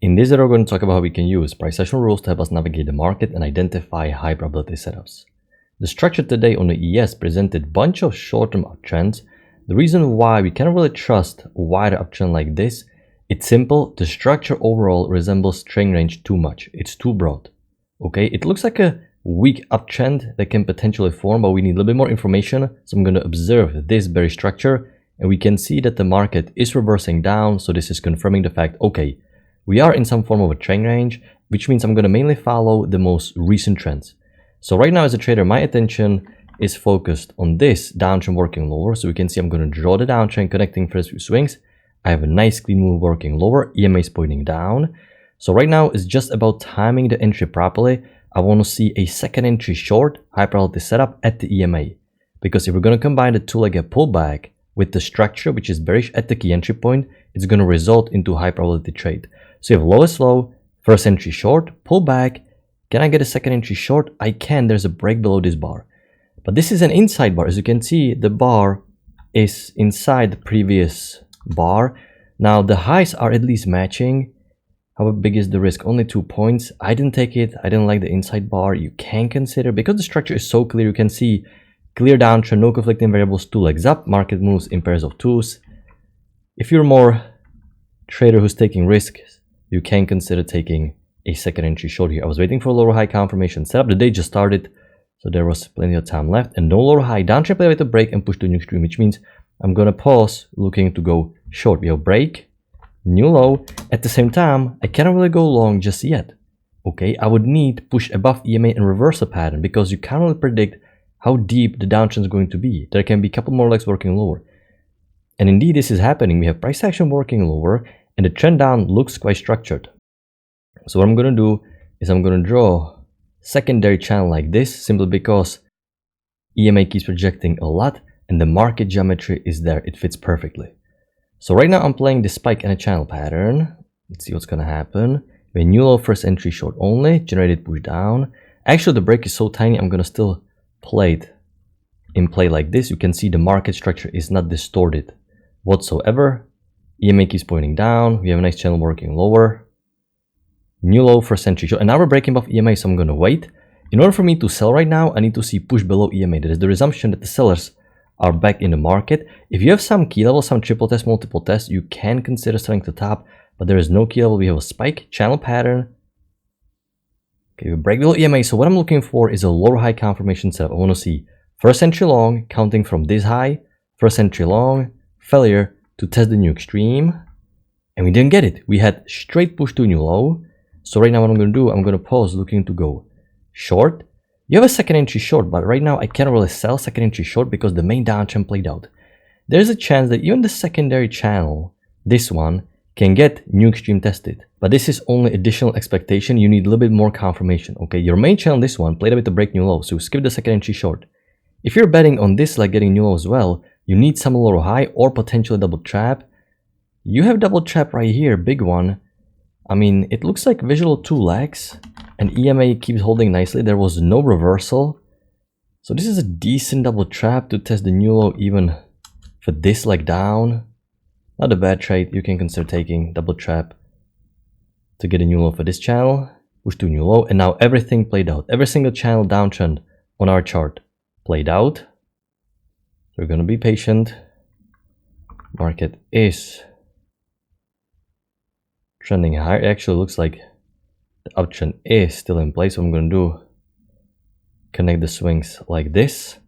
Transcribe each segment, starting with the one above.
In this video, we're going to talk about how we can use price action rules to help us navigate the market and identify high probability setups. The structure today on the ES presented a bunch of short-term uptrends. The reason why we can't really trust a wider uptrend like this, it's simple. The structure overall resembles trend range too much. It's too broad. Okay, it looks like a weak uptrend that can potentially form, but we need a little bit more information. So I'm going to observe this bearish structure, and we can see that the market is reversing down. So this is confirming the fact, okay, we are in some form of a trend range, which means I'm going to mainly follow the most recent trends. So right now as a trader, my attention is focused on this downtrend working lower. So we can see I'm going to draw the downtrend connecting first few swings. I have a nice clean move working lower, EMA is pointing down. So right now it's just about timing the entry properly. I want to see a second entry short, high probability setup at the EMA. Because if we're going to combine the two-legged pullback with the structure, which is bearish at the key entry point, it's going to result into high probability trade. So you have lowest low, first entry short, pullback. Can I get a second entry short? I can. There's a break below this bar. But this is an inside bar. As you can see, the bar is inside the previous bar. Now the highs are at least matching. How big is the risk? Only 2 points. I didn't take it. I didn't like the inside bar. You can consider, because the structure is so clear, you can see clear downtrend, no conflicting variables, 2 legs up, market moves in pairs of twos. If you're more trader who's taking risks, you can consider taking a second entry short here. I was waiting for a lower high confirmation setup. The day just started, so there was plenty of time left, and no lower high. Downtrend play with a break and push to a new extreme, which means I'm gonna pause looking to go short. We have break, new low. At the same time, I cannot really go long just yet. Okay, I would need push above EMA and reverse a pattern, because you can't really predict how deep the downtrend is going to be. There can be a couple more legs working lower. And indeed, this is happening. We have price action working lower, and the trend down looks quite structured. So what I'm going to do is I'm going to draw secondary channel like this, simply because EMA keeps projecting a lot, and the market geometry is there. It fits perfectly. So right now I'm playing the spike and a channel pattern. Let's see what's going to happen. We have new low, first entry short only, generated push down. Actually, the break is so tiny, I'm going to still play it in play like this. You can see the market structure is not distorted whatsoever. EMA keeps pointing down. We have a nice channel working lower. New low, first entry short. And now we're breaking above EMA, so I'm going to wait. In order for me to sell right now, I need to see push below EMA. That is the resumption that the sellers are back in the market. If you have some key level, some triple test, multiple test, you can consider selling to top, but there is no key level. We have a spike, channel pattern. Okay, we break below EMA. So what I'm looking for is a lower high confirmation setup. I want to see first entry long, counting from this high, first entry long, failure to test the new extreme, and we didn't get it. We had straight push to new low. So right now what I'm going to do, I'm going to pause looking to go short. You have a second entry short, but right now I can't really sell second entry short because the main downtrend played out. There's a chance that even the secondary channel, this one, can get new extreme tested, but this is only additional expectation. You need a little bit more confirmation. Okay, your main channel, this one, played a bit to break new low, so skip the second entry short. If you're betting on this like getting new low as well, you need some lower high or potentially double trap. You have double trap right here, big one. I mean, it looks like visual 2 legs, and EMA keeps holding nicely. There was no reversal. So this is a decent double trap to test the new low even for this leg down. Not a bad trade. You can consider taking double trap to get a new low for this channel. Push to new low, and now everything played out. Every single channel downtrend on our chart played out. We're going to be patient. Market is trending higher. It actually looks like the uptrend is still in place. So I'm going to do connect the swings like this.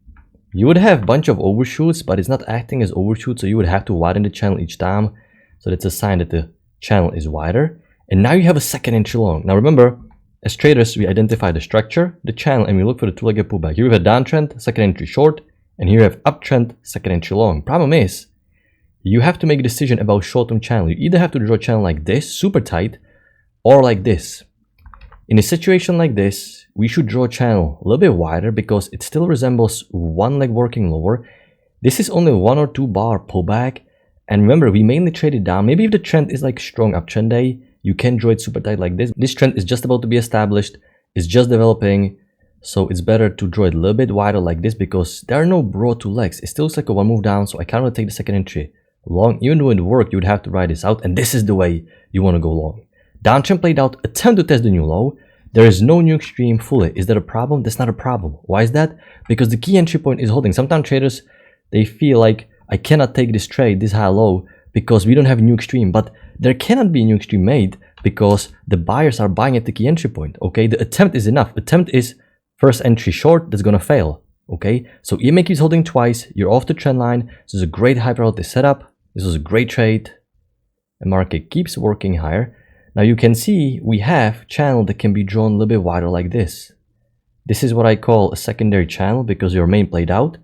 You would have a bunch of overshoots, but it's not acting as overshoots, so you would have to widen the channel each time. So that's a sign that the channel is wider. And now you have a second entry long. Now remember, as traders, we identify the structure, the channel, and we look for the two-legged pullback. Here we have a downtrend, second entry short, and here you have uptrend, second entry long. Problem is, you have to make a decision about short-term channel. You either have to draw a channel like this, super tight, or like this. In a situation like this, we should draw a channel a little bit wider because it still resembles one leg working lower. This is only 1 or 2 bar pullback. And remember, we mainly traded down. Maybe if the trend is like strong uptrend day, you can draw it super tight like this. This trend is just about to be established. It's just developing. So it's better to draw it a little bit wider like this because there are no broad 2 legs. It still looks like a 1 move down, so I can't really take the second entry long. Even though it worked, you would have to ride this out, and this is the way you want to go long. Downtrend played out, attempt to test the new low. There is no new extreme fully. Is that a problem? That's not a problem. Why is that? Because the key entry point is holding. Sometimes traders, they feel like I cannot take this trade, this high low, because we don't have a new extreme. But there cannot be a new extreme made because the buyers are buying at the key entry point. Okay, the attempt is enough. Attempt is first entry short that's gonna fail. Okay, so EMA keeps holding twice. You're off the trend line. This is a great high probability setup. This was a great trade. The market keeps working higher. Now you can see we have channel that can be drawn a little bit wider like this. This is what I call a secondary channel because your main played out.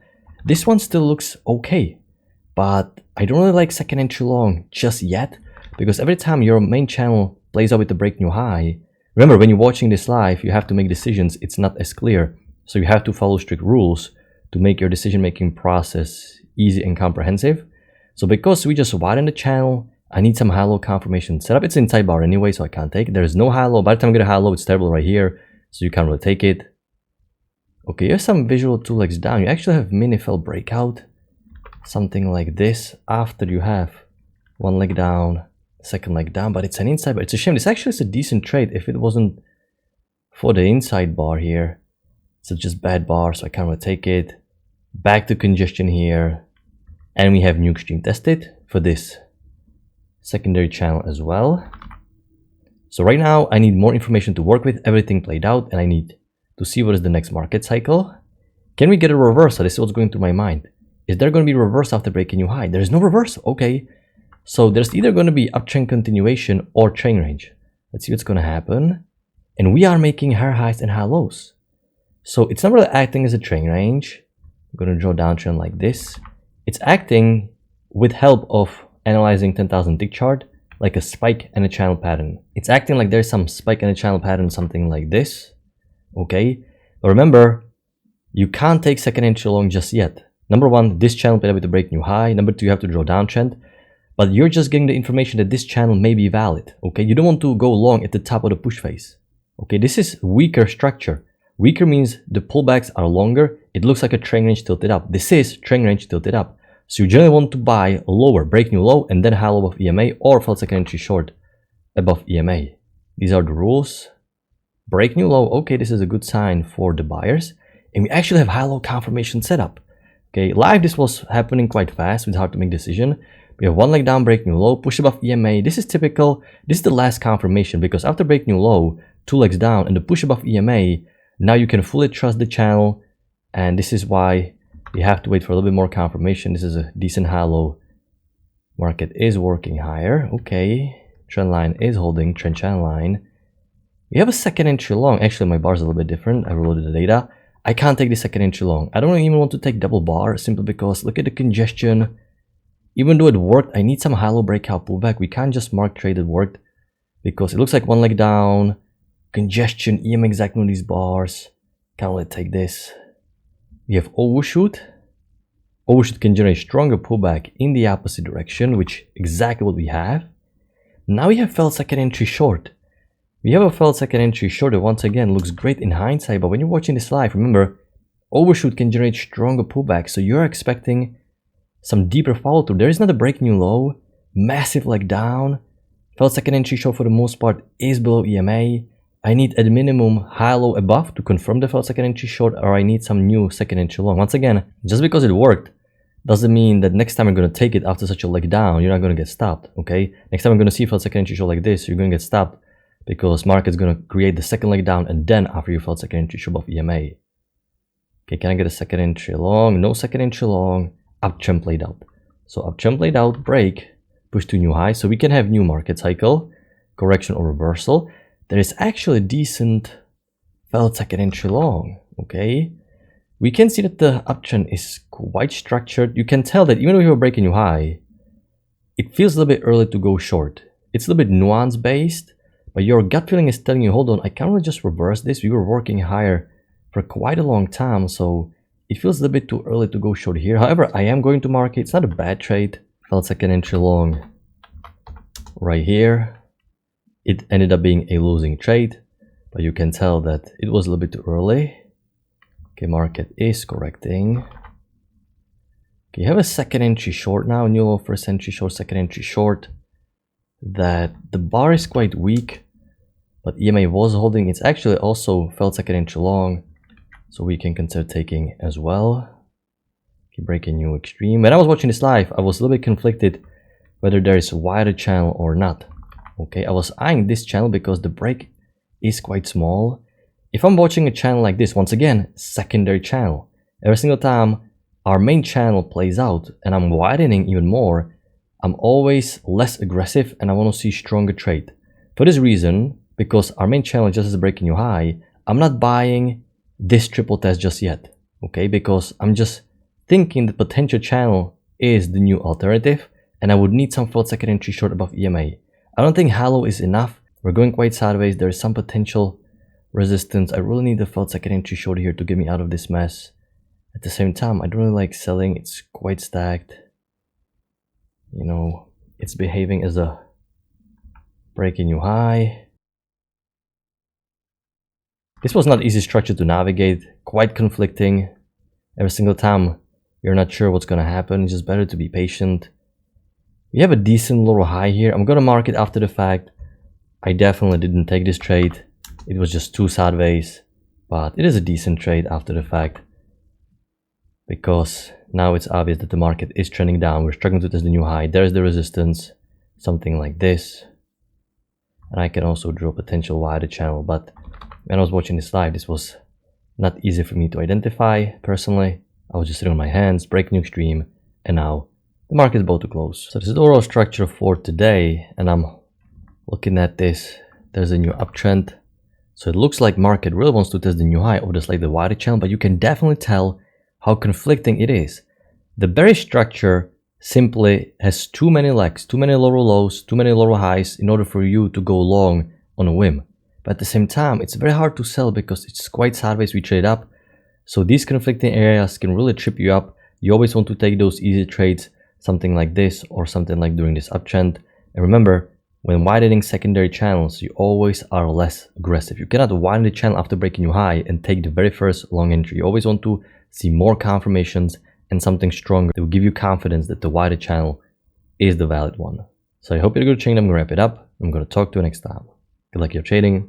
This one still looks okay, but I don't really like second entry long just yet because every time your main channel plays out with the break new high, remember when you're watching this live, you have to make decisions. It's not as clear. So you have to follow strict rules to make your decision-making process easy and comprehensive. So because we just widen the channel, I need some high-low confirmation setup. It's inside bar anyway, so I can't take it. There is no high-low. By the time I get a high-low, it's terrible right here, so you can't really take it. Okay, here's some visual 2 legs down. You actually have mini fell breakout, something like this, after you have 1 leg down, 2nd leg down, but it's an inside bar. It's a shame. This actually is a decent trade if it wasn't for the inside bar here. It's just bad bar, so I can't really take it. Back to congestion here, and we have new extreme tested for this secondary channel as well. So right now I need more information to work with. Everything played out and I need to see what is the next market cycle. Can we get a reversal? This is what's going through my mind. Is there going to be a reversal after breaking new high? There is no reversal. Okay, so there's either going to be uptrend continuation or trend range. Let's see what's going to happen. And we are making higher highs and high lows, so it's not really acting as a trend range. I'm going to draw downtrend like this. It's acting with help of analyzing 10,000 tick chart like a spike and a channel pattern. It's acting like there's some spike and a channel pattern, something like this. Okay, but remember, you can't take second entry long just yet. Number one, this channel played with a break new high. Number two, you have to draw downtrend, but you're just getting the information that this channel may be valid. Okay, you don't want to go long at the top of the push phase. Okay, this is weaker structure. Weaker means the pullbacks are longer. It looks like a trend range tilted up. This is trend range tilted up. So you generally want to buy lower, break new low, and then high low above EMA, or failed second entry short above EMA. These are the rules. Break new low. Okay, this is a good sign for the buyers. And we actually have high low confirmation setup. Okay, live this was happening quite fast with hard to make decision. We have 1 leg down, break new low, push above EMA. This is typical. This is the last confirmation because after break new low, 2 legs down, and the push above EMA, now you can fully trust the channel. And this is why we have to wait for a little bit more confirmation. This is a decent high low. Market is working higher. Okay, trend line is holding, trend channel line. We have a second entry long. Actually, my bar is a little bit different. I reloaded the data. I can't take the second entry long. I don't even want to take double bar simply because look at the congestion. Even though it worked, I need some high low breakout pullback. We can't just mark trade it worked because it looks like 1 leg down, congestion, EM exactly on these bars. Can't really take this. We have overshoot. Overshoot can generate stronger pullback in the opposite direction, which exactly what we have. Now we have failed second entry short. We have a failed second entry short that once again looks great in hindsight, but when you're watching this live, remember, overshoot can generate stronger pullback, so you're expecting some deeper follow through. There is not a break new low, massive leg down. Failed second entry short for the most part is below EMA. I need at minimum high low above to confirm the failed second entry short, or I need some new second entry long. Once again, just because it worked doesn't mean that next time you're going to take it after such a leg down, you're not going to get stopped. Okay, next time I'm going to see failed second entry short like this, you're going to get stopped because market's going to create the second leg down and then after you failed second entry short above EMA. Okay, can I get a second entry long? No second entry long. Uptrend played out. So uptrend played out, break, push to new high. So we can have new market cycle, correction or reversal. There is actually a decent failed second entry long. Okay, we can see that the uptrend is quite structured. You can tell that even though we were breaking new high, it feels a little bit early to go short. It's a little bit nuance based, but your gut feeling is telling you, hold on, I can't really just reverse this. We were working higher for quite a long time, so it feels a little bit too early to go short here. However, I am going to market. It's not a bad trade. Failed second entry long right here. It ended up being a losing trade, but you can tell that it was a little bit too early. Okay, market is correcting. Okay, you have a second entry short now. New low, first entry short, second entry short. That the bar is quite weak. but EMA was holding. It's actually also felt second entry long, so we can consider taking as well. Keep breaking new extreme. When I was watching this live, I was a little bit conflicted whether there is a wider channel or not. Okay, I was eyeing this channel because the break is quite small. If I'm watching a channel like this, once again, secondary channel, every single time our main channel plays out and I'm widening even more, I'm always less aggressive and I want to see stronger trade. For this reason, because our main channel just is a breaking new high, I'm not buying this triple test just yet. Okay, because I'm just thinking the potential channel is the new alternative and I would need some failed second entry short above EMA. I don't think hollow is enough. We're going quite sideways. There is some potential resistance. I really need the failed second entry short here to get me out of this mess. At the same time, I don't really like selling. It's quite stacked. You know, it's behaving as a breaking new high. This was not easy structure to navigate. Quite conflicting. Every single time you're not sure what's going to happen. It's just better to be patient. We have a decent little high here. I'm going to mark it after the fact. I definitely didn't take this trade. It was just too sideways. But it is a decent trade after the fact. Because now it's obvious that the market is trending down. We're struggling to test the new high. There's the resistance. Something like this. And I can also draw potential wider channel. But when I was watching this live, this was not easy for me to identify personally. I was just sitting on my hands, breaking new extreme. And now the market is about to close. So this is the overall structure for today. And I'm looking at this. There's a new uptrend. So it looks like market really wants to test the new high or just like the wider channel. But you can definitely tell how conflicting it is. The bearish structure simply has too many legs, too many lower lows, too many lower highs in order for you to go long on a whim. But at the same time, it's very hard to sell because it's quite sideways. We trade up. So these conflicting areas can really trip you up. You always want to take those easy trades, something like this or something like during this uptrend. And remember, when widening secondary channels, you always are less aggressive. You cannot widen the channel after breaking new high and take the very first long entry. You always want to see more confirmations and something stronger that will give you confidence that the wider channel is the valid one. So I hope you had a good trading. I'm going to wrap it up. I'm going to talk to you next time. Good luck your trading.